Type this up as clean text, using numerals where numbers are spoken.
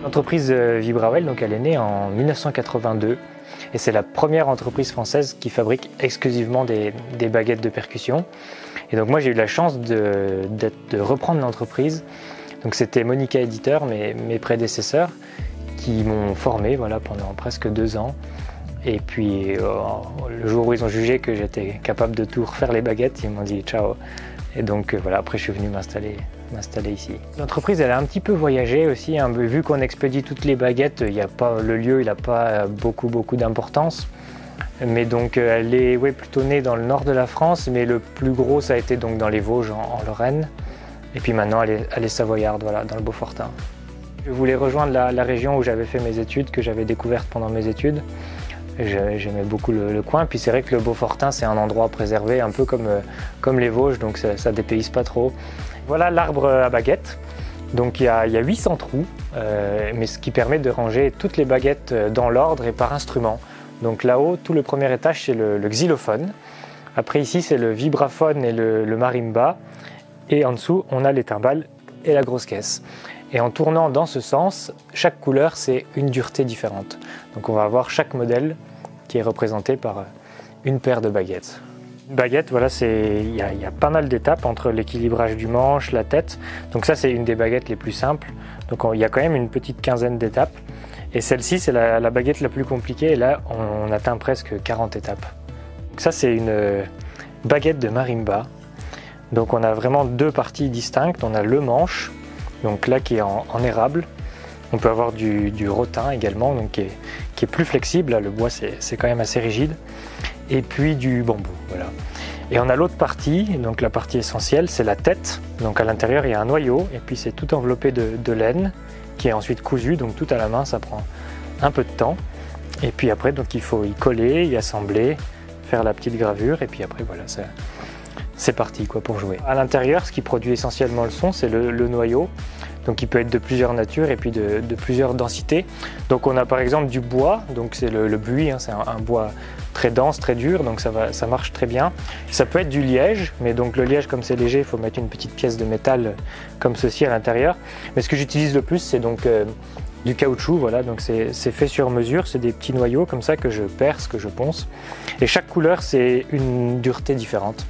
L'entreprise Vibrawell, donc elle est née en 1982 et c'est la première entreprise française qui fabrique exclusivement des baguettes de percussion. Et donc moi j'ai eu la chance de reprendre l'entreprise. Donc c'était Monica Éditeur, mes prédécesseurs, qui m'ont formé voilà, pendant presque 2 ans. Et puis le jour où ils ont jugé que j'étais capable de tout refaire les baguettes, ils m'ont dit ciao. Et donc voilà, après je suis venu m'installer ici. L'entreprise elle a un petit peu voyagé aussi, hein, vu qu'on expédie toutes les baguettes, le lieu il n'a pas beaucoup d'importance. Mais donc elle est plutôt née dans le nord de la France, mais le plus gros ça a été donc dans les Vosges en Lorraine. Et puis maintenant elle est savoyarde, voilà, dans le Beaufortin. Je voulais rejoindre la région où j'avais fait mes études, que j'avais découverte pendant mes études. J'aimais beaucoup le coin, puis c'est vrai que le Beaufortin c'est un endroit préservé, un peu comme les Vosges, donc ça dépayse pas trop. Voilà l'arbre à baguettes, donc il y a 800 trous, mais ce qui permet de ranger toutes les baguettes dans l'ordre et par instrument. Donc là-haut, tout le premier étage c'est le xylophone, après ici c'est le vibraphone et le marimba, et en dessous on a les timbales et la grosse caisse. Et en tournant dans ce sens, chaque couleur c'est une dureté différente. Donc on va avoir chaque modèle qui est représenté par une paire de baguettes. Une baguette, voilà, il y a pas mal d'étapes entre l'équilibrage du manche, la tête. Donc ça c'est une des baguettes les plus simples. Donc il y a quand même une petite quinzaine d'étapes. Et celle-ci c'est la baguette la plus compliquée et là on atteint presque 40 étapes. Donc ça c'est une baguette de marimba. Donc on a vraiment 2 parties distinctes. On a le manche, donc là qui est en érable. On peut avoir du rotin également, donc qui est plus flexible. Là, le bois c'est quand même assez rigide. Et puis du bambou, voilà. Et on a l'autre partie, donc la partie essentielle, c'est la tête. Donc à l'intérieur il y a un noyau et puis c'est tout enveloppé de laine qui est ensuite cousu, donc tout à la main, ça prend un peu de temps. Et puis après donc il faut y coller, y assembler, faire la petite gravure et puis après voilà, c'est parti quoi pour jouer. À l'intérieur, ce qui produit essentiellement le son, c'est le noyau. Donc il peut être de plusieurs natures et puis de plusieurs densités. Donc on a par exemple du bois, donc c'est le buis, hein, c'est un bois très dense, très dur, donc ça marche très bien. Ça peut être du liège, mais donc le liège comme c'est léger, il faut mettre une petite pièce de métal comme ceci à l'intérieur. Mais ce que j'utilise le plus, c'est donc du caoutchouc, voilà, donc c'est fait sur mesure, c'est des petits noyaux comme ça que je perce, que je ponce. Et chaque couleur, c'est une dureté différente.